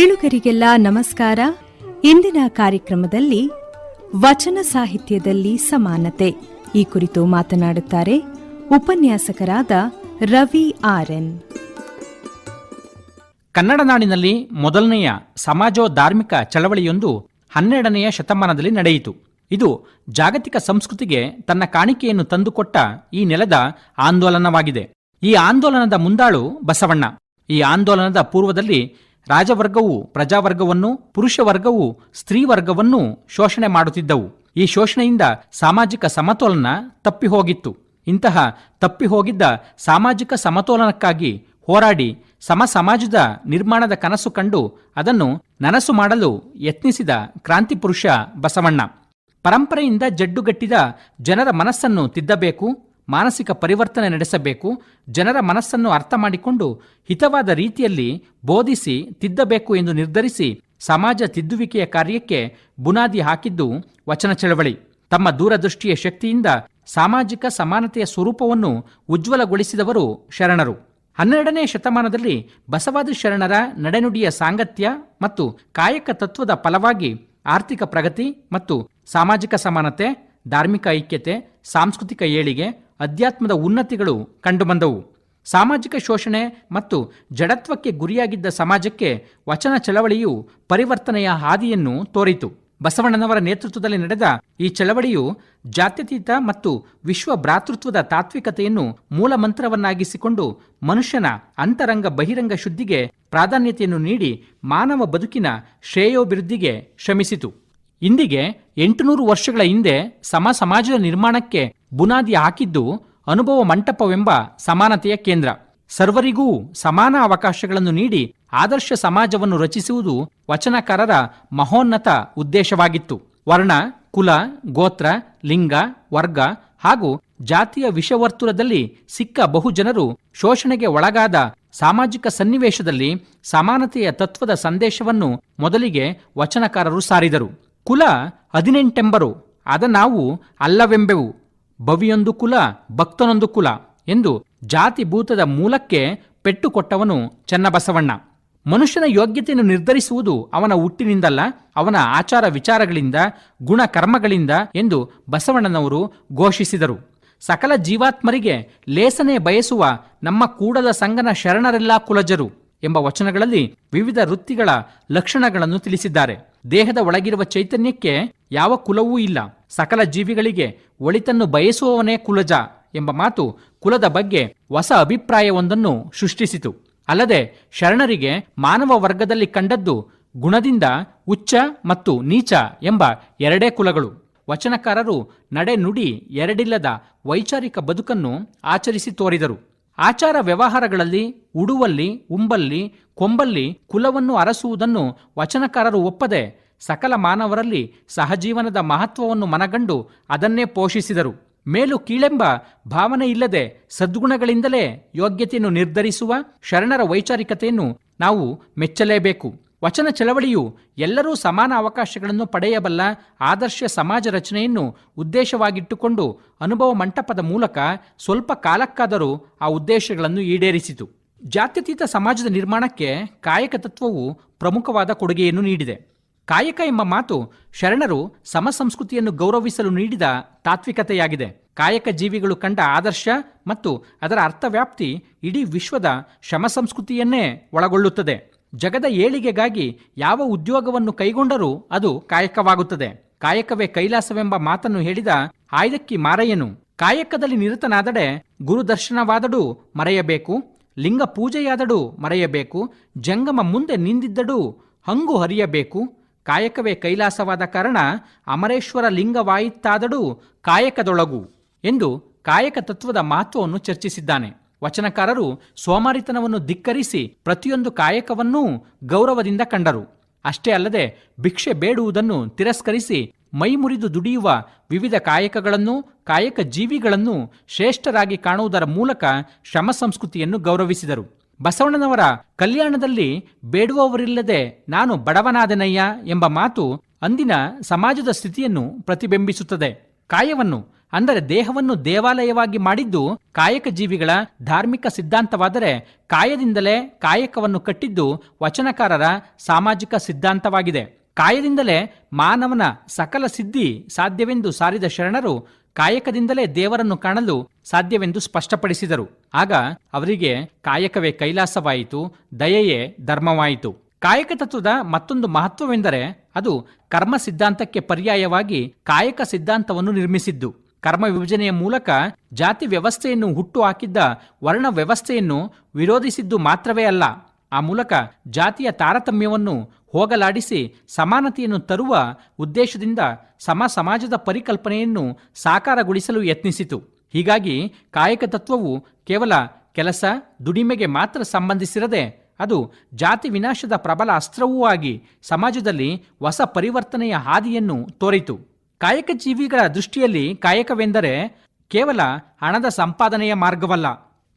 ಕೇಳುಗರಿಗೆಲ್ಲ ನಮಸ್ಕಾರ. ಇಂದಿನ ಕಾರ್ಯಕ್ರಮದಲ್ಲಿ ವಚನ ಸಾಹಿತ್ಯದಲ್ಲಿ ಸಮಾನತೆ ಈ ಕುರಿತು ಮಾತನಾಡುತ್ತಾರೆ ಉಪನ್ಯಾಸಕರಾದ ರವಿ ಆರ್ಎನ್. ಕನ್ನಡ ನಾಡಿನಲ್ಲಿ ಮೊದಲನೆಯ ಸಮಾಜೋ-ಧಾರ್ಮಿಕ ಚಳವಳಿಯೊಂದು 12ನೇ ಶತಮಾನದಲ್ಲಿ ನಡೆಯಿತು. ಇದು ಜಾಗತಿಕ ಸಂಸ್ಕೃತಿಗೆ ತನ್ನ ಕಾಣಿಕೆಯನ್ನು ತಂದುಕೊಟ್ಟ ಈ ನೆಲದ ಆಂದೋಲನವಾಗಿದೆ. ಈ ಆಂದೋಲನದ ಮುಂದಾಳು ಬಸವಣ್ಣ. ಈ ಆಂದೋಲನದ ಪೂರ್ವದಲ್ಲಿ ರಾಜವರ್ಗವು ಪ್ರಜಾವರ್ಗವನ್ನು, ಪುರುಷ ವರ್ಗವು ಸ್ತ್ರೀ ವರ್ಗವನ್ನು ಶೋಷಣೆ ಮಾಡುತ್ತಿದ್ದವು. ಈ ಶೋಷಣೆಯಿಂದ ಸಾಮಾಜಿಕ ಸಮತೋಲನ ತಪ್ಪಿಹೋಗಿತ್ತು. ಇಂತಹ ತಪ್ಪಿಹೋಗಿದ್ದ ಸಾಮಾಜಿಕ ಸಮತೋಲನಕ್ಕಾಗಿ ಹೋರಾಡಿ ಸಮಾಜದ ನಿರ್ಮಾಣದ ಕನಸು ಕಂಡು ಅದನ್ನು ನನಸು ಮಾಡಲು ಯತ್ನಿಸಿದ ಕ್ರಾಂತಿ ಪುರುಷ ಬಸವಣ್ಣ. ಪರಂಪರೆಯಿಂದ ಜಡ್ಡುಗಟ್ಟಿದ ಜನರ ಮನಸ್ಸನ್ನು ತಿದ್ದಬೇಕು, ಮಾನಸಿಕ ಪರಿವರ್ತನೆ ನಡೆಸಬೇಕು, ಜನರ ಮನಸ್ಸನ್ನು ಅರ್ಥ ಮಾಡಿಕೊಂಡು ಹಿತವಾದ ರೀತಿಯಲ್ಲಿ ಬೋಧಿಸಿ ತಿದ್ದಬೇಕು ಎಂದು ನಿರ್ಧರಿಸಿ ಸಮಾಜ ತಿದ್ದುವಿಕೆಯ ಕಾರ್ಯಕ್ಕೆ ಬುನಾದಿ ಹಾಕಿದ್ದು ವಚನ ಚಳವಳಿ. ತಮ್ಮ ದೂರದೃಷ್ಟಿಯ ಶಕ್ತಿಯಿಂದ ಸಾಮಾಜಿಕ ಸಮಾನತೆಯ ಸ್ವರೂಪವನ್ನು ಉಜ್ವಲಗೊಳಿಸಿದವರು ಶರಣರು. 12ನೇ ಶತಮಾನದಲ್ಲಿ ಬಸವಾದಿ ಶರಣರ ನಡೆನುಡಿಯ ಸಾಂಗತ್ಯ ಮತ್ತು ಕಾಯಕ ತತ್ವದ ಫಲವಾಗಿ ಆರ್ಥಿಕ ಪ್ರಗತಿ ಮತ್ತು ಸಾಮಾಜಿಕ ಸಮಾನತೆ, ಧಾರ್ಮಿಕ ಐಕ್ಯತೆ, ಸಾಂಸ್ಕೃತಿಕ ಏಳಿಗೆ, ಅಧ್ಯಾತ್ಮದ ಉನ್ನತಿಗಳು ಕಂಡುಬಂದವು. ಸಾಮಾಜಿಕ ಶೋಷಣೆ ಮತ್ತು ಜಡತ್ವಕ್ಕೆ ಗುರಿಯಾಗಿದ್ದ ಸಮಾಜಕ್ಕೆ ವಚನ ಚಳವಳಿಯು ಪರಿವರ್ತನೆಯ ಹಾದಿಯನ್ನು ತೋರಿತು. ಬಸವಣ್ಣನವರ ನೇತೃತ್ವದಲ್ಲಿ ನಡೆದ ಈ ಚಳವಳಿಯು ಜಾತ್ಯತೀತ ಮತ್ತು ವಿಶ್ವ ಭ್ರಾತೃತ್ವದ ತಾತ್ವಿಕತೆಯನ್ನು ಮೂಲ ಮಂತ್ರವನ್ನಾಗಿಸಿಕೊಂಡು ಮನುಷ್ಯನ ಅಂತರಂಗ ಬಹಿರಂಗ ಶುದ್ಧಿಗೆ ಪ್ರಾಧಾನ್ಯತೆಯನ್ನು ನೀಡಿ ಮಾನವ ಬದುಕಿನ ಶ್ರೇಯೋಭಿವೃದ್ಧಿಗೆ ಶ್ರಮಿಸಿತು. ಇಂದಿಗೆ 800 ವರ್ಷಗಳ ಹಿಂದೆ ಸಮಾಜದ ನಿರ್ಮಾಣಕ್ಕೆ ಬುನಾದಿ ಹಾಕಿದ್ದು ಅನುಭವ ಮಂಟಪವೆಂಬ ಸಮಾನತೆಯ ಕೇಂದ್ರ. ಸರ್ವರಿಗೂ ಸಮಾನ ಅವಕಾಶಗಳನ್ನು ನೀಡಿ ಆದರ್ಶ ಸಮಾಜವನ್ನು ರಚಿಸುವುದು ವಚನಕಾರರ ಮಹೋನ್ನತ ಉದ್ದೇಶವಾಗಿತ್ತು. ವರ್ಣ, ಕುಲ, ಗೋತ್ರ, ಲಿಂಗ, ವರ್ಗ ಹಾಗೂ ಜಾತಿಯ ವಿಷವರ್ತುಲದಲ್ಲಿ ಸಿಕ್ಕ ಬಹುಜನರು ಶೋಷಣೆಗೆ ಒಳಗಾದ ಸಾಮಾಜಿಕ ಸನ್ನಿವೇಶದಲ್ಲಿ ಸಮಾನತೆಯ ತತ್ವದ ಸಂದೇಶವನ್ನು ಮೊದಲಿಗೆ ವಚನಕಾರರು ಸಾರಿದರು. ಕುಲ 18 ಅದ ನಾವು ಅಲ್ಲವೆಂಬೆವು, ಭವಿಯೊಂದು ಕುಲ ಭಕ್ತನೊಂದು ಕುಲ ಎಂದು ಜಾತಿ ಭೂತದ ಮೂಲಕ್ಕೆ ಪೆಟ್ಟು ಕೊಟ್ಟವನು ಚನ್ನಬಸವಣ್ಣ. ಮನುಷ್ಯನ ಯೋಗ್ಯತೆಯನ್ನು ನಿರ್ಧರಿಸುವುದು ಅವನ ಹುಟ್ಟಿನಿಂದಲ್ಲ, ಅವನ ಆಚಾರ ವಿಚಾರಗಳಿಂದ, ಗುಣ ಕರ್ಮಗಳಿಂದ ಎಂದು ಬಸವಣ್ಣನವರು ಘೋಷಿಸಿದರು. ಸಕಲ ಜೀವಾತ್ಮರಿಗೆ ಲೇಸನೆ ಬಯಸುವ ನಮ್ಮ ಕೂಡಲ ಸಂಗನ ಶರಣರೆಲ್ಲ ಕುಲಜರು ಎಂಬ ವಚನಗಳಲ್ಲಿ ವಿವಿಧ ವೃತ್ತಿಗಳ ಲಕ್ಷಣಗಳನ್ನು ತಿಳಿಸಿದ್ದಾರೆ. ದೇಹದ ಒಳಗಿರುವ ಚೈತನ್ಯಕ್ಕೆ ಯಾವ ಕುಲವೂ ಇಲ್ಲ, ಸಕಲ ಜೀವಿಗಳಿಗೆ ಒಳಿತನ್ನು ಬಯಸುವವನೇ ಕುಲಜ ಎಂಬ ಮಾತು ಕುಲದ ಬಗ್ಗೆ ಹೊಸ ಅಭಿಪ್ರಾಯವೊಂದನ್ನು ಸೃಷ್ಟಿಸಿತು. ಅಲ್ಲದೆ ಶರಣರಿಗೆ ಮಾನವ ವರ್ಗದಲ್ಲಿ ಕಂಡದ್ದು ಗುಣದಿಂದ ಉಚ್ಚ ಮತ್ತು ನೀಚ ಎಂಬ ಎರಡೇ ಕುಲಗಳು. ವಚನಕಾರರು ನಡೆ ನುಡಿ ಎರಡಿಲ್ಲದ ವೈಚಾರಿಕ ಬದುಕನ್ನು ಆಚರಿಸಿ ತೋರಿದರು. ಆಚಾರ ವ್ಯವಹಾರಗಳಲ್ಲಿ ಉಡುವಲ್ಲಿ, ಉಂಬಲ್ಲಿ, ಕೊಂಬಲ್ಲಿ ಕುಲವನ್ನು ಅರಸುವುದನ್ನು ವಚನಕಾರರು ಒಪ್ಪದೆ ಸಕಲ ಮಾನವರಲ್ಲಿ ಸಹಜೀವನದ ಮಹತ್ವವನ್ನು ಮನಗಂಡು ಅದನ್ನೇ ಪೋಷಿಸಿದರು. ಮೇಲು ಕೀಳೆಂಬ ಭಾವನೆ ಇಲ್ಲದೆ ಸದ್ಗುಣಗಳಿಂದಲೇ ಯೋಗ್ಯತೆಯನ್ನು ನಿರ್ಧರಿಸುವ ಶರಣರ ವೈಚಾರಿಕತೆಯನ್ನು ನಾವು ಮೆಚ್ಚಲೇಬೇಕು. ವಚನ ಚಳವಳಿಯು ಎಲ್ಲರೂ ಸಮಾನ ಅವಕಾಶಗಳನ್ನು ಪಡೆಯಬಲ್ಲ ಆದರ್ಶ ಸಮಾಜ ರಚನೆಯನ್ನು ಉದ್ದೇಶವಾಗಿಟ್ಟುಕೊಂಡು ಅನುಭವ ಮಂಟಪದ ಮೂಲಕ ಸ್ವಲ್ಪ ಕಾಲಕ್ಕಾದರೂ ಆ ಉದ್ದೇಶಗಳನ್ನು ಈಡೇರಿಸಿತು. ಜಾತ್ಯತೀತ ಸಮಾಜದ ನಿರ್ಮಾಣಕ್ಕೆ ಕಾಯಕ ತತ್ವವು ಪ್ರಮುಖವಾದ ಕೊಡುಗೆಯನ್ನು ನೀಡಿದೆ. ಕಾಯಕ ಎಂಬ ಮಾತು ಶರಣರು ಸಮಸಂಸ್ಕೃತಿಯನ್ನು ಗೌರವಿಸಲು ನೀಡಿದ ತಾತ್ವಿಕತೆಯಾಗಿದೆ. ಕಾಯಕ ಜೀವಿಗಳು ಕಂಡ ಆದರ್ಶ ಮತ್ತು ಅದರ ಅರ್ಥವ್ಯಾಪ್ತಿ ಇಡೀ ವಿಶ್ವದ ಶ್ರಮಸಂಸ್ಕೃತಿಯನ್ನೇ ಒಳಗೊಳ್ಳುತ್ತದೆ. ಜಗದ ಏಳಿಗೆಗಾಗಿ ಯಾವ ಉದ್ಯೋಗವನ್ನು ಕೈಗೊಂಡರೂ ಅದು ಕಾಯಕವಾಗುತ್ತದೆ. ಕಾಯಕವೇ ಕೈಲಾಸವೆಂಬ ಮಾತನ್ನು ಹೇಳಿದ ಆಯ್ದಕ್ಕಿ ಮಾರಯ್ಯನು, ಕಾಯಕದಲ್ಲಿ ನಿರತನಾದಡೆ ಗುರುದರ್ಶನವಾದಡು ಮರೆಯಬೇಕು, ಲಿಂಗ ಪೂಜೆಯಾದಡು ಮರೆಯಬೇಕು, ಜಂಗಮ ಮುಂದೆ ನಿಂದಿದ್ದಡು ಹಂಗು ಹರಿಯಬೇಕು, ಕಾಯಕವೇ ಕೈಲಾಸವಾದ ಕಾರಣ ಅಮರೇಶ್ವರ ಲಿಂಗವಾಯಿತಾದಡು ಕಾಯಕದೊಳಗು ಎಂದು ಕಾಯಕ ತತ್ವದ ಮಹತ್ವವನ್ನು ಚರ್ಚಿಸಿದ್ದಾನೆ. ವಚನಕಾರರು ಸೋಮಾರಿತನವನ್ನು ಧಿಕ್ಕರಿಸಿ ಪ್ರತಿಯೊಂದು ಕಾಯಕವನ್ನೂ ಗೌರವದಿಂದ ಕಂಡರು. ಅಷ್ಟೇ ಅಲ್ಲದೆ ಭಿಕ್ಷೆ ಬೇಡುವುದನ್ನು ತಿರಸ್ಕರಿಸಿ ಮೈ ಮುರಿದು ದುಡಿಯುವ ವಿವಿಧ ಕಾಯಕಗಳನ್ನು, ಕಾಯಕ ಜೀವಿಗಳನ್ನು ಶ್ರೇಷ್ಠರಾಗಿ ಕಾಣುವುದರ ಮೂಲಕ ಶ್ರಮ ಸಂಸ್ಕೃತಿಯನ್ನು ಗೌರವಿಸಿದರು. ಬಸವಣ್ಣನವರ ಕಲ್ಯಾಣದಲ್ಲಿ ಬೇಡುವವರಿಲ್ಲದೆ ನಾನು ಬಡವನಾದೆನಯ್ಯ ಎಂಬ ಮಾತು ಅಂದಿನ ಸಮಾಜದ ಸ್ಥಿತಿಯನ್ನು ಪ್ರತಿಬಿಂಬಿಸುತ್ತದೆ. ಕಾಯವನ್ನು ಅಂದರೆ ದೇಹವನ್ನು ದೇವಾಲಯವಾಗಿ ಮಾಡಿದ್ದು ಕಾಯಕ ಜೀವಿಗಳ ಧಾರ್ಮಿಕ ಸಿದ್ಧಾಂತವಾದರೆ, ಕಾಯದಿಂದಲೇ ಕಾಯಕವನ್ನು ಕಟ್ಟಿದ್ದು ವಚನಕಾರರ ಸಾಮಾಜಿಕ ಸಿದ್ಧಾಂತವಾಗಿದೆ. ಕಾಯದಿಂದಲೇ ಮಾನವನ ಸಕಲ ಸಿದ್ಧಿ ಸಾಧ್ಯವೆಂದು ಸಾರಿದ ಶರಣರು ಕಾಯಕದಿಂದಲೇ ದೇವರನ್ನು ಕಾಣಲು ಸಾಧ್ಯವೆಂದು ಸ್ಪಷ್ಟಪಡಿಸಿದರು. ಆಗ ಅವರಿಗೆ ಕಾಯಕವೇ ಕೈಲಾಸವಾಯಿತು, ದಯೆಯೇ ಧರ್ಮವಾಯಿತು. ಕಾಯಕ ತತ್ವದ ಮತ್ತೊಂದು ಮಹತ್ವವೆಂದರೆ ಅದು ಕರ್ಮ ಸಿದ್ಧಾಂತಕ್ಕೆ ಪರ್ಯಾಯವಾಗಿ ಕಾಯಕ ಸಿದ್ಧಾಂತವನ್ನು ನಿರ್ಮಿಸಿದ್ದು. ಕರ್ಮ ವಿಭಜನೆಯ ಮೂಲಕ ಜಾತಿ ವ್ಯವಸ್ಥೆಯನ್ನು ಹುಟ್ಟು ಹಾಕಿದ್ದ ವರ್ಣ ವ್ಯವಸ್ಥೆಯನ್ನು ವಿರೋಧಿಸಿದ್ದು ಮಾತ್ರವೇ ಅಲ್ಲ, ಆ ಮೂಲಕ ಜಾತಿಯ ತಾರತಮ್ಯವನ್ನು ಹೋಗಲಾಡಿಸಿ ಸಮಾನತೆಯನ್ನು ತರುವ ಉದ್ದೇಶದಿಂದ ಸಮಾಜದ ಪರಿಕಲ್ಪನೆಯನ್ನು ಸಾಕಾರಗೊಳಿಸಲು ಯತ್ನಿಸಿತು. ಹೀಗಾಗಿ ಕಾಯಕ ತತ್ವವು ಕೇವಲ ಕೆಲಸ, ದುಡಿಮೆಗೆ ಮಾತ್ರ ಸಂಬಂಧಿಸಿರದೆ ಅದು ಜಾತಿ ವಿನಾಶದ ಪ್ರಬಲ ಅಸ್ತ್ರವೂ ಆಗಿ ಸಮಾಜದಲ್ಲಿ ಹೊಸ ಪರಿವರ್ತನೆಯ ಹಾದಿಯನ್ನು ತೋರಿತು. ಕಾಯಕ ಜೀವಿಗಳ ದೃಷ್ಟಿಯಲ್ಲಿ ಕಾಯಕವೆಂದರೆ ಕೇವಲ ಹಣದ ಸಂಪಾದನೆಯ ಮಾರ್ಗವಲ್ಲ.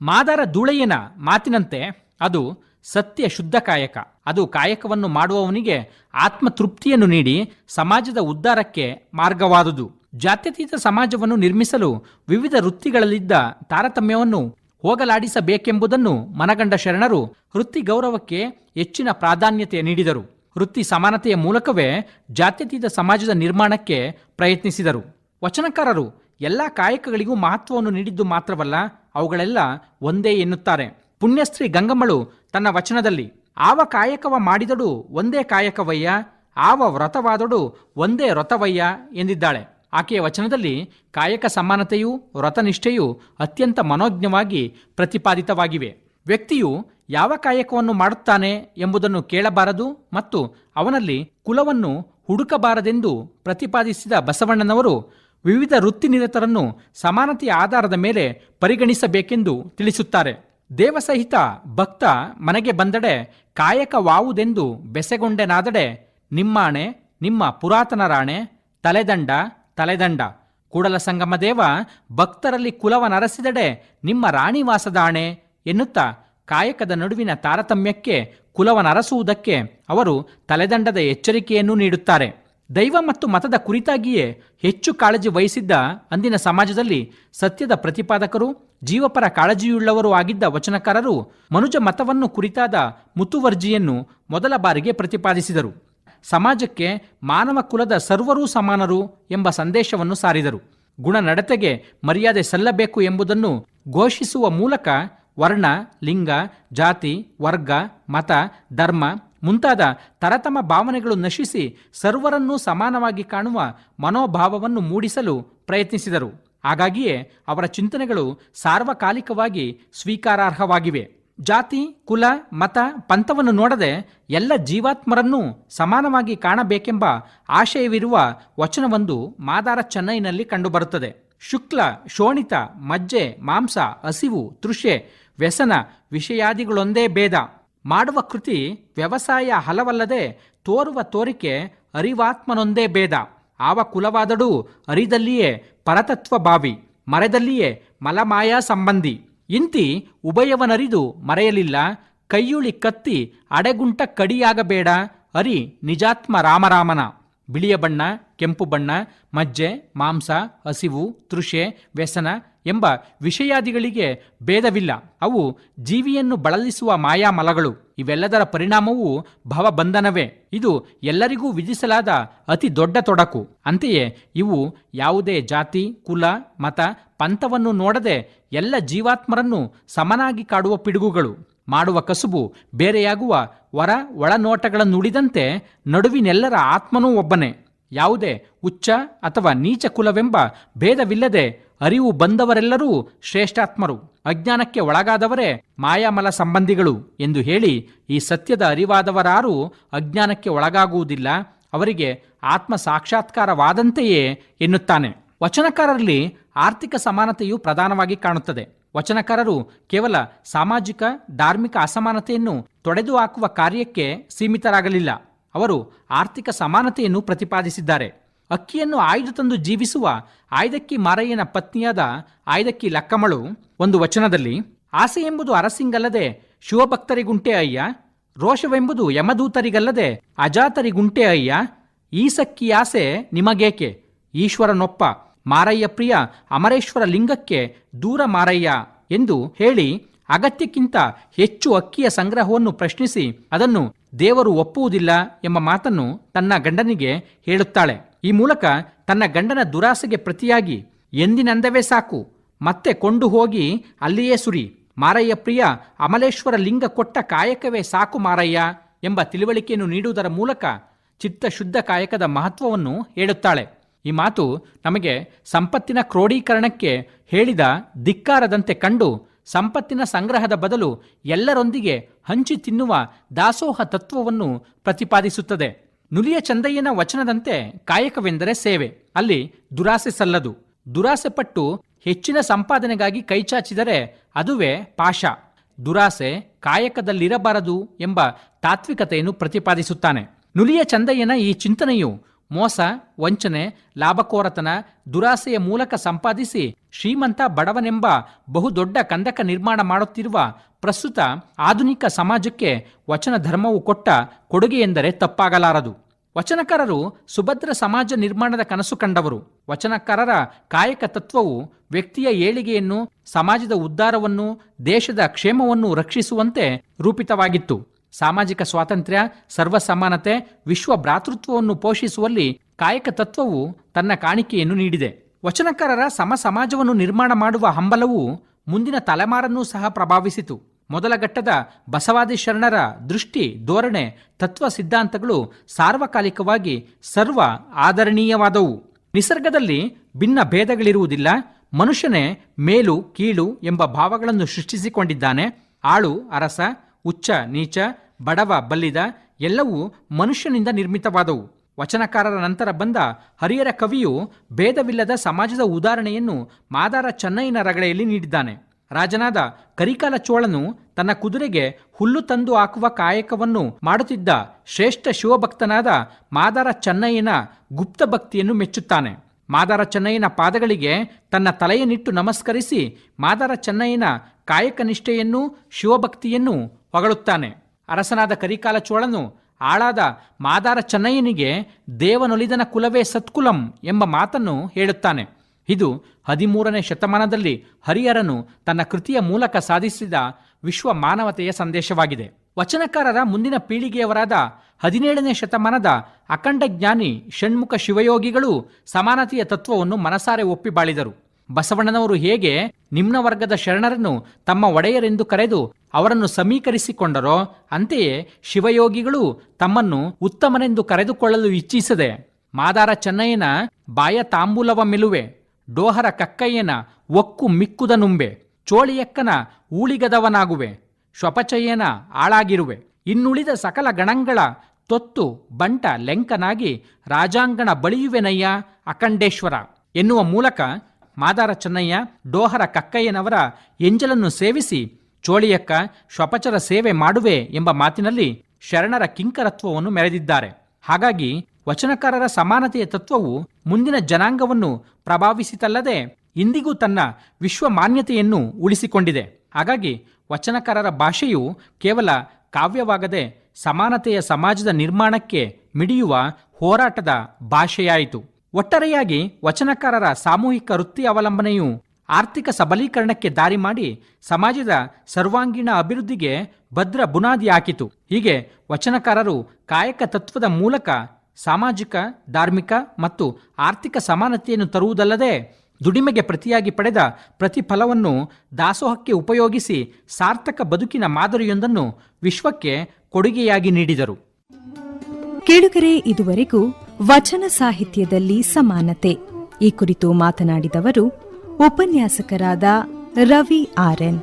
ಮಾದಾರ ಧೂಳೆಯನ ಮಾತಿನಂತೆ ಅದು ಸತ್ಯ ಶುದ್ಧ ಕಾಯಕ. ಅದು ಕಾಯಕವನ್ನು ಮಾಡುವವನಿಗೆ ಆತ್ಮತೃಪ್ತಿಯನ್ನು ನೀಡಿ ಸಮಾಜದ ಉದ್ಧಾರಕ್ಕೆ ಮಾರ್ಗವಾದುದು. ಜಾತ್ಯತೀತ ಸಮಾಜವನ್ನು ನಿರ್ಮಿಸಲು ವಿವಿಧ ವೃತ್ತಿಗಳಲ್ಲಿದ್ದ ತಾರತಮ್ಯವನ್ನು ಹೋಗಲಾಡಿಸಬೇಕೆಂಬುದನ್ನು ಮನಗಂಡ ಶರಣರು ವೃತ್ತಿ ಗೌರವಕ್ಕೆ ಹೆಚ್ಚಿನ ಪ್ರಾಧಾನ್ಯತೆ ನೀಡಿದರು. ವೃತ್ತಿ ಸಮಾನತೆಯ ಮೂಲಕವೇ ಜಾತ್ಯತೀತ ಸಮಾಜದ ನಿರ್ಮಾಣಕ್ಕೆ ಪ್ರಯತ್ನಿಸಿದರು. ವಚನಕಾರರು ಎಲ್ಲ ಕಾಯಕಗಳಿಗೂ ಮಹತ್ವವನ್ನು ನೀಡಿದ್ದು ಮಾತ್ರವಲ್ಲ, ಅವುಗಳೆಲ್ಲ ಒಂದೇ ಎನ್ನುತ್ತಾರೆ. ಪುಣ್ಯಶ್ರೀ ಗಂಗಮ್ಮಳು ತನ್ನ ವಚನದಲ್ಲಿ ಆವ ಕಾಯಕವ ಮಾಡಿದಡು ಒಂದೇ ಕಾಯಕವಯ್ಯ, ಆವ ವ್ರತವಾದಡು ಒಂದೇ ವ್ರತವಯ್ಯ ಎಂದಿದ್ದಾಳೆ. ಆಕೆಯ ವಚನದಲ್ಲಿ ಕಾಯಕ ಸಮಾನತೆಯೂ ವ್ರತನಿಷ್ಠೆಯೂ ಅತ್ಯಂತ ಮನೋಜ್ಞವಾಗಿ ಪ್ರತಿಪಾದಿತವಾಗಿವೆ. ವ್ಯಕ್ತಿಯು ಯಾವ ಕಾಯಕವನ್ನು ಮಾಡುತ್ತಾನೆ ಎಂಬುದನ್ನು ಕೇಳಬಾರದು ಮತ್ತು ಅವನಲ್ಲಿ ಕುಲವನ್ನು ಹುಡುಕಬಾರದೆಂದು ಪ್ರತಿಪಾದಿಸಿದ ಬಸವಣ್ಣನವರು ವಿವಿಧ ವೃತ್ತಿನಿರತರನ್ನು ಸಮಾನತೆಯ ಆಧಾರದ ಮೇಲೆ ಪರಿಗಣಿಸಬೇಕೆಂದು ತಿಳಿಸುತ್ತಾರೆ. ದೇವಸಹಿತ ಭಕ್ತ ಮನೆಗೆ ಬಂದಡೆ ಕಾಯಕವಾವುದೆಂದು ಬೆಸೆಗೊಂಡೆನಾದಡೆ, ನಿಮ್ಮಾಣೆ ನಿಮ್ಮ ಪುರಾತನ ರಾಣೆ, ತಲೆದಂಡ ತಲೆದಂಡ. ಕೂಡಲ ಸಂಗಮ ದೇವ ಭಕ್ತರಲ್ಲಿ ಕುಲವನರಸಿದಡೆ ನಿಮ್ಮ ರಾಣಿವಾಸದಾಣೆ ಎನ್ನುತ್ತಾ ಕಾಯಕದ ನಡುವಿನ ತಾರತಮ್ಯಕ್ಕೆ ಕುಲವನರಸುವುದಕ್ಕೆ ಅವರು ತಲೆದಂಡದ ಎಚ್ಚರಿಕೆಯನ್ನು ನೀಡುತ್ತಾರೆ. ದೈವ ಮತ್ತು ಮತದ ಕುರಿತಾಗಿಯೇ ಹೆಚ್ಚು ಕಾಳಜಿ ವಹಿಸಿದ್ದ ಅಂದಿನ ಸಮಾಜದಲ್ಲಿ ಸತ್ಯದ ಪ್ರತಿಪಾದಕರು, ಜೀವಪರ ಕಾಳಜಿಯುಳ್ಳವರೂ ಆಗಿದ್ದ ವಚನಕಾರರು ಮನುಜ ಮತವನ್ನು ಕುರಿತಾದ ಮುತುವರ್ಜಿಯನ್ನು ಮೊದಲ ಬಾರಿಗೆ ಪ್ರತಿಪಾದಿಸಿದರು. ಸಮಾಜಕ್ಕೆ ಮಾನವ ಕುಲದ ಸರ್ವರೂ ಸಮಾನರು ಎಂಬ ಸಂದೇಶವನ್ನು ಸಾರಿದರು. ಗುಣ ನಡತೆಗೆ ಮರ್ಯಾದೆ ಸಲ್ಲಬೇಕು ಎಂಬುದನ್ನು ಘೋಷಿಸುವ ಮೂಲಕ ವರ್ಣ, ಲಿಂಗ, ಜಾತಿ, ವರ್ಗ, ಮತ, ಧರ್ಮ ಮುಂತಾದ ತರತಮ ಭಾವನೆಗಳು ನಶಿಸಿ ಸರ್ವರನ್ನೂ ಸಮಾನವಾಗಿ ಕಾಣುವ ಮನೋಭಾವವನ್ನು ಮೂಡಿಸಲು ಪ್ರಯತ್ನಿಸಿದರು. ಹಾಗಾಗಿಯೇ ಅವರ ಚಿಂತನೆಗಳು ಸಾರ್ವಕಾಲಿಕವಾಗಿ ಸ್ವೀಕಾರಾರ್ಹವಾಗಿವೆ. ಜಾತಿ, ಕುಲ, ಮತ, ಪಂಥವನ್ನು ನೋಡದೆ ಎಲ್ಲ ಜೀವಾತ್ಮರನ್ನೂ ಸಮಾನವಾಗಿ ಕಾಣಬೇಕೆಂಬ ಆಶಯವಿರುವ ವಚನವೊಂದು ಮಾದಾರ ಚೆನ್ನೈನಲ್ಲಿ ಕಂಡುಬರುತ್ತದೆ. ಶುಕ್ಲ, ಶೋಣಿತ, ಮಜ್ಜೆ, ಮಾಂಸ, ಹಸಿವು, ತೃಷೆ, ವ್ಯಸನ, ವಿಷಯಾದಿಗಳೊಂದೇ ಭೇದ. ಮಾಡುವ ಕೃತಿ ವ್ಯವಸಾಯ ಹಲವಲ್ಲದೆ ತೋರುವ ತೋರಿಕೆ ಅರಿವಾತ್ಮನೊಂದೇ ಭೇದ. ಆವ ಕುಲವಾದಡೂ ಅರಿದಲ್ಲಿಯೇ ಪರತತ್ವ ಭಾವಿ, ಮರೆದಲ್ಲಿಯೇ ಮಲಮಾಯಾ ಸಂಬಂಧಿ. ಇಂತಿ ಉಭಯವನರಿದು ಮರೆಯಲಿಲ್ಲ, ಕೈಯುಳಿ ಕತ್ತಿ ಅಡೆಗುಂಟ ಕಡಿಯಾಗಬೇಡ, ಅರಿ ನಿಜಾತ್ಮ ರಾಮರಾಮನ. ಬಿಳಿಯ ಬಣ್ಣ, ಕೆಂಪು ಬಣ್ಣ, ಮಜ್ಜೆ, ಮಾಂಸ, ಹಸಿವು, ತೃಷೆ, ವ್ಯಸನ ಎಂಬ ವಿಷಯಾದಿಗಳಿಗೆ ಭೇದವಿಲ್ಲ. ಅವು ಜೀವಿಯನ್ನು ಬಳಲಿಸುವ ಮಾಯಾಮಲಗಳು. ಇವೆಲ್ಲದರ ಪರಿಣಾಮವೂ ಭವಬಂಧನವೇ. ಇದು ಎಲ್ಲರಿಗೂ ವಿಧಿಸಲಾದ ಅತಿ ದೊಡ್ಡ ತೊಡಕು. ಅಂತೆಯೇ ಇವು ಯಾವುದೇ ಜಾತಿ, ಕುಲ, ಮತ, ಪಂಥವನ್ನು ನೋಡದೆ ಎಲ್ಲ ಜೀವಾತ್ಮರನ್ನು ಸಮನಾಗಿ ಕಾಡುವ ಪಿಡುಗುಗಳು. ಮಾಡುವ ಕಸುಬು ಬೇರೆಯಾಗುವ ಹೊರ ಒಳನೋಟಗಳನ್ನುಡಿದಂತೆ ನಡುವಿನೆಲ್ಲರ ಆತ್ಮನೂ ಒಬ್ಬನೇ. ಯಾವುದೇ ಉಚ್ಚ ಅಥವಾ ನೀಚ ಕುಲವೆಂಬ ಭೇದವಿಲ್ಲದೆ ಅರಿವು ಬಂದವರೆಲ್ಲರೂ ಶ್ರೇಷ್ಠಾತ್ಮರು, ಅಜ್ಞಾನಕ್ಕೆ ಒಳಗಾದವರೇ ಮಾಯಾಮಲ ಸಂಬಂಧಿಗಳು ಎಂದು ಹೇಳಿ, ಈ ಸತ್ಯದ ಅರಿವಾದವರಾರೂ ಅಜ್ಞಾನಕ್ಕೆ ಒಳಗಾಗುವುದಿಲ್ಲ, ಅವರಿಗೆ ಆತ್ಮ ಸಾಕ್ಷಾತ್ಕಾರವಾದಂತೆಯೇ ಎನ್ನುತ್ತಾನೆ. ವಚನಕಾರರಲ್ಲಿ ಆರ್ಥಿಕ ಸಮಾನತೆಯು ಪ್ರಧಾನವಾಗಿ ಕಾಣುತ್ತದೆ. ವಚನಕಾರರು ಕೇವಲ ಸಾಮಾಜಿಕ ಧಾರ್ಮಿಕ ಅಸಮಾನತೆಯನ್ನು ತೊಡೆದು ಹಾಕುವ ಕಾರ್ಯಕ್ಕೆ ಸೀಮಿತರಾಗಲಿಲ್ಲ. ಅವರು ಆರ್ಥಿಕ ಸಮಾನತೆಯನ್ನು ಪ್ರತಿಪಾದಿಸಿದ್ದಾರೆ. ಅಕ್ಕಿಯನ್ನು ಆಯ್ದು ತಂದು ಜೀವಿಸುವ ಆಯ್ದಕ್ಕಿ ಮಾರಯ್ಯನ ಪತ್ನಿಯಾದ ಆಯ್ದಕ್ಕಿ ಲಕ್ಕಮ್ಮಳು ಒಂದು ವಚನದಲ್ಲಿ, ಆಸೆ ಎಂಬುದು ಅರಸಿಂಗಲ್ಲದೆ ಶಿವಭಕ್ತರಿಗುಂಟೆ ಅಯ್ಯ, ರೋಷವೆಂಬುದು ಯಮದೂತರಿಗಲ್ಲದೆ ಅಜಾತರಿಗುಂಟೆ ಅಯ್ಯ, ಈಸಕ್ಕಿ ಆಸೆ ನಿಮಗೇಕೆ, ಈಶ್ವರನೊಪ್ಪ ಮಾರಯ್ಯ ಪ್ರಿಯ ಅಮರೇಶ್ವರ ಲಿಂಗಕ್ಕೆ ದೂರ ಮಾರಯ್ಯ ಎಂದು ಹೇಳಿ ಅಗತ್ಯಕ್ಕಿಂತ ಹೆಚ್ಚು ಅಕ್ಕಿಯ ಸಂಗ್ರಹವನ್ನು ಪ್ರಶ್ನಿಸಿ ಅದನ್ನು ದೇವರು ಒಪ್ಪುವುದಿಲ್ಲ ಎಂಬ ಮಾತನ್ನು ತನ್ನ ಗಂಡನಿಗೆ ಹೇಳುತ್ತಾಳೆ. ಈ ಮೂಲಕ ತನ್ನ ಗಂಡನ ದುರಾಸೆಗೆ ಪ್ರತಿಯಾಗಿ ಎಂದಿನಂದವೇ ಸಾಕು, ಮತ್ತೆ ಕೊಂಡು ಹೋಗಿ ಅಲ್ಲಿಯೇ ಸುರಿ, ಮಾರಯ್ಯ ಪ್ರಿಯ ಅಮಲೇಶ್ವರ ಲಿಂಗ ಕೊಟ್ಟ ಕಾಯಕವೇ ಸಾಕು ಮಾರಯ್ಯ ಎಂಬ ತಿಳುವಳಿಕೆಯನ್ನು ನೀಡುವುದರ ಮೂಲಕ ಚಿತ್ತಶುದ್ಧ ಕಾಯಕದ ಮಹತ್ವವನ್ನು ಹೇಳುತ್ತಾಳೆ. ಈ ಮಾತು ನಮಗೆ ಸಂಪತ್ತಿನ ಕ್ರೋಢೀಕರಣಕ್ಕೆ ಹೇಳಿದ ಧಿಕ್ಕಾರದಂತೆ ಕಂಡು ಸಂಪತ್ತಿನ ಸಂಗ್ರಹದ ಬದಲು ಎಲ್ಲರೊಂದಿಗೆ ಹಂಚಿ ತಿನ್ನುವ ದಾಸೋಹ ತತ್ವವನ್ನು ಪ್ರತಿಪಾದಿಸುತ್ತದೆ. ನುಲಿಯ ಚಂದಯ್ಯನ ವಚನದಂತೆ ಕಾಯಕವೆಂದರೆ ಸೇವೆ, ಅಲ್ಲಿ ದುರಾಸೆ ಸಲ್ಲದು. ದುರಾಸೆ ಪಟ್ಟು ಹೆಚ್ಚಿನ ಸಂಪಾದನೆಗಾಗಿ ಕೈಚಾಚಿದರೆ ಅದುವೇ ಪಾಶ. ದುರಾಸೆ ಕಾಯಕದಲ್ಲಿರಬಾರದು ಎಂಬ ತಾತ್ವಿಕತೆಯನ್ನು ಪ್ರತಿಪಾದಿಸುತ್ತಾನೆ. ನುಲಿಯ ಚಂದಯ್ಯನ ಈ ಚಿಂತನೆಯು ಮೋಸ, ವಂಚನೆ, ಲಾಭಕೋರತನ, ದುರಾಸೆಯ ಮೂಲಕ ಸಂಪಾದಿಸಿ ಶ್ರೀಮಂತ ಬಡವನೆಂಬ ಬಹುದೊಡ್ಡ ಕಂದಕ ನಿರ್ಮಾಣ ಮಾಡುತ್ತಿರುವ ಪ್ರಸ್ತುತ ಆಧುನಿಕ ಸಮಾಜಕ್ಕೆ ವಚನ ಧರ್ಮವು ಕೊಟ್ಟ ಕೊಡುಗೆ ಎಂದರೆ ತಪ್ಪಾಗಲಾರದು. ವಚನಕಾರರು ಸುಭದ್ರ ಸಮಾಜ ನಿರ್ಮಾಣದ ಕನಸು ಕಂಡವರು. ವಚನಕಾರರ ಕಾಯಕ ತತ್ವವು ವ್ಯಕ್ತಿಯ ಏಳಿಗೆಯನ್ನು, ಸಮಾಜದ ಉದ್ಧಾರವನ್ನು, ದೇಶದ ಕ್ಷೇಮವನ್ನು ರಕ್ಷಿಸುವಂತೆ ರೂಪಿತವಾಗಿತ್ತು. ಸಾಮಾಜಿಕ ಸ್ವಾತಂತ್ರ್ಯ, ಸರ್ವಸಮಾನತೆ, ವಿಶ್ವ ಭ್ರಾತೃತ್ವವನ್ನು ಪೋಷಿಸುವಲ್ಲಿ ಕಾಯಕ ತತ್ವವು ತನ್ನ ಕಾಣಿಕೆಯನ್ನು ನೀಡಿದೆ. ವಚನಕಾರರ ಸಮ ಸಮಾಜವನ್ನು ನಿರ್ಮಾಣ ಮಾಡುವ ಹಂಬಲವು ಮುಂದಿನ ತಲೆಮಾರನ್ನೂ ಸಹ ಪ್ರಭಾವಿಸಿತು. ಮೊದಲ ಘಟ್ಟದ ಬಸವಾದಿ ಶರಣರ ದೃಷ್ಟಿ, ಧೋರಣೆ, ತತ್ವ ಸಿದ್ಧಾಂತಗಳು ಸಾರ್ವಕಾಲಿಕವಾಗಿ ಸರ್ವ ಆದರಣೀಯವಾದವು. ನಿಸರ್ಗದಲ್ಲಿ ಭಿನ್ನ ಭೇದಗಳಿರುವುದಿಲ್ಲ. ಮನುಷ್ಯನೇ ಮೇಲು ಕೀಳು ಎಂಬ ಭಾವಗಳನ್ನು ಸೃಷ್ಟಿಸಿಕೊಂಡಿದ್ದಾನೆ. ಆಳು ಅರಸ, ಉಚ್ಚ ನೀಚ, ಬಡವ ಬಲ್ಲಿದ ಎಲ್ಲವೂ ಮನುಷ್ಯನಿಂದ ನಿರ್ಮಿತವಾದವು. ವಚನಕಾರರ ನಂತರ ಬಂದ ಹರಿಹರ ಕವಿಯು ಭೇದವಿಲ್ಲದ ಸಮಾಜದ ಉದಾಹರಣೆಯನ್ನು ಮಾದಾರ ಚೆನ್ನಯ್ಯನ ರಗಳೆಯಲ್ಲಿ ನೀಡಿದ್ದಾನೆ. ರಾಜನಾದ ಕರಿಕಾಲ ಚೋಳನು ತನ್ನ ಕುದುರೆಗೆ ಹುಲ್ಲು ತಂದು ಹಾಕುವ ಕಾಯಕವನ್ನು ಮಾಡುತ್ತಿದ್ದ ಶ್ರೇಷ್ಠ ಶಿವಭಕ್ತನಾದ ಮಾದಾರ ಚೆನ್ನಯ್ಯನ ಗುಪ್ತ ಭಕ್ತಿಯನ್ನು ಮೆಚ್ಚುತ್ತಾನೆ. ಮಾದಾರ ಚೆನ್ನಯ್ಯನ ಪಾದಗಳಿಗೆ ತನ್ನ ತಲೆಯನ್ನಿಟ್ಟು ನಮಸ್ಕರಿಸಿ ಮಾದಾರ ಚೆನ್ನಯ್ಯನ ಕಾಯಕ ನಿಷ್ಠೆಯನ್ನು, ಶಿವಭಕ್ತಿಯನ್ನು ಹೊಗಳುತ್ತಾನೆ. ಅರಸನಾದ ಕರಿಕಾಲ ಚೋಳನು ಆಳಾದ ಮಾದಾರ ಚೆನ್ನಯ್ಯನಿಗೆ ದೇವನೊಲಿದನ ಕುಲವೇ ಸತ್ಕುಲಂ ಎಂಬ ಮಾತನ್ನು ಹೇಳುತ್ತಾನೆ. ಇದು 13ನೇ ಶತಮಾನದಲ್ಲಿ ಹರಿಹರನು ತನ್ನ ಕೃತಿಯ ಮೂಲಕ ಸಾಧಿಸಿದ ವಿಶ್ವ ಮಾನವತೆಯ ಸಂದೇಶವಾಗಿದೆ. ವಚನಕಾರರ ಮುಂದಿನ ಪೀಳಿಗೆಯವರಾದ 17ನೇ ಶತಮಾನದ ಅಖಂಡ ಜ್ಞಾನಿ ಷಣ್ಮುಖ ಶಿವಯೋಗಿಗಳು ಸಮಾನತೆಯ ತತ್ವವನ್ನು ಮನಸಾರೆ ಒಪ್ಪಿ ಬಾಳಿದರು. ಬಸವಣ್ಣನವರು ಹೇಗೆ ನಿಮ್ನ ವರ್ಗದ ಶರಣರನ್ನು ತಮ್ಮ ಒಡೆಯರೆಂದು ಕರೆದು ಅವರನ್ನು ಸಮೀಕರಿಸಿಕೊಂಡರೋ, ಅಂತೆಯೇ ಶಿವಯೋಗಿಗಳು ತಮ್ಮನ್ನು ಉತ್ತಮನೆಂದು ಕರೆದುಕೊಳ್ಳಲು ಇಚ್ಛಿಸದೆ ಮಾದಾರ ಚೆನ್ನಯ್ಯನ ಬಾಯ ತಾಂಬೂಲವ ಮೆಲುವೆ, ಡೋಹರ ಕಕ್ಕಯ್ಯನ ಒಕ್ಕು ಮಿಕ್ಕುದ ನುಂಬೆ, ಚೋಳಿಯಕ್ಕನ ಊಳಿಗದವನಾಗುವೆ, ಶ್ವಪಚಯ್ಯನ ಆಳಾಗಿರುವೆ, ಇನ್ನುಳಿದ ಸಕಲ ಗಣಗಳ ತೊತ್ತು ಬಂಟ ಲೆಂಕನಾಗಿ ರಾಜಾಂಗಣ ಬಳಿಯುವೆನಯ್ಯ ಅಖಂಡೇಶ್ವರ ಎನ್ನುವ ಮೂಲಕ ಮಾದಾರ ಚೆನ್ನಯ್ಯ ಡೋಹರ ಕಕ್ಕಯ್ಯನವರ ಎಂಜಲನ್ನು ಸೇವಿಸಿ ಚೋಳಿಯಕ್ಕ ಶ್ವಪಚರ ಸೇವೆ ಮಾಡುವೆ ಎಂಬ ಮಾತಿನಲ್ಲಿ ಶರಣರ ಕಿಂಕರತ್ವವನ್ನು ಮೆರೆದಿದ್ದಾರೆ. ಹಾಗಾಗಿ ವಚನಕಾರರ ಸಮಾನತೆಯ ತತ್ವವು ಮುಂದಿನ ಜನಾಂಗವನ್ನು ಪ್ರಭಾವಿಸಿತಲ್ಲದೆ ಇಂದಿಗೂ ತನ್ನ ವಿಶ್ವ ಮಾನ್ಯತೆಯನ್ನು ಉಳಿಸಿಕೊಂಡಿದೆ. ಹಾಗಾಗಿ ವಚನಕಾರರ ಭಾಷೆಯು ಕೇವಲ ಕಾವ್ಯವಾಗದೆ ಸಮಾನತೆಯ ಸಮಾಜದ ನಿರ್ಮಾಣಕ್ಕೆ ಮಿಡಿಯುವ ಹೋರಾಟದ ಭಾಷೆಯಾಯಿತು. ಒಟ್ಟಾರೆಯಾಗಿ ವಚನಕಾರರ ಸಾಮೂಹಿಕ ವೃತ್ತಿ ಅವಲಂಬನೆಯು ಆರ್ಥಿಕ ಸಬಲೀಕರಣಕ್ಕೆ ದಾರಿ ಮಾಡಿ ಸಮಾಜದ ಸರ್ವಾಂಗೀಣ ಅಭಿವೃದ್ಧಿಗೆ ಭದ್ರ ಬುನಾದಿ ಹಾಕಿತು. ಹೀಗೆ ವಚನಕಾರರು ಕಾಯಕ ತತ್ವದ ಮೂಲಕ ಸಾಮಾಜಿಕ, ಧಾರ್ಮಿಕ ಮತ್ತು ಆರ್ಥಿಕ ಸಮಾನತೆಯನ್ನು ತರುವುದಲ್ಲದೆ ದುಡಿಮೆಗೆ ಪ್ರತಿಯಾಗಿ ಪಡೆದ ಪ್ರತಿಫಲವನ್ನು ದಾಸೋಹಕ್ಕೆ ಉಪಯೋಗಿಸಿ ಸಾರ್ಥಕ ಬದುಕಿನ ಮಾದರಿಯೊಂದನ್ನು ವಿಶ್ವಕ್ಕೆ ಕೊಡುಗೆಯಾಗಿ ನೀಡಿದರು. ಕೇಳುಗರೆ, ಇದುವರೆಗೂ ವಚನ ಸಾಹಿತ್ಯದಲ್ಲಿ ಸಮಾನತೆ ಈ ಕುರಿತು ಮಾತನಾಡಿದವರು ಉಪನ್ಯಾಸಕರಾದ ರವಿ ಆರ್ಎನ್.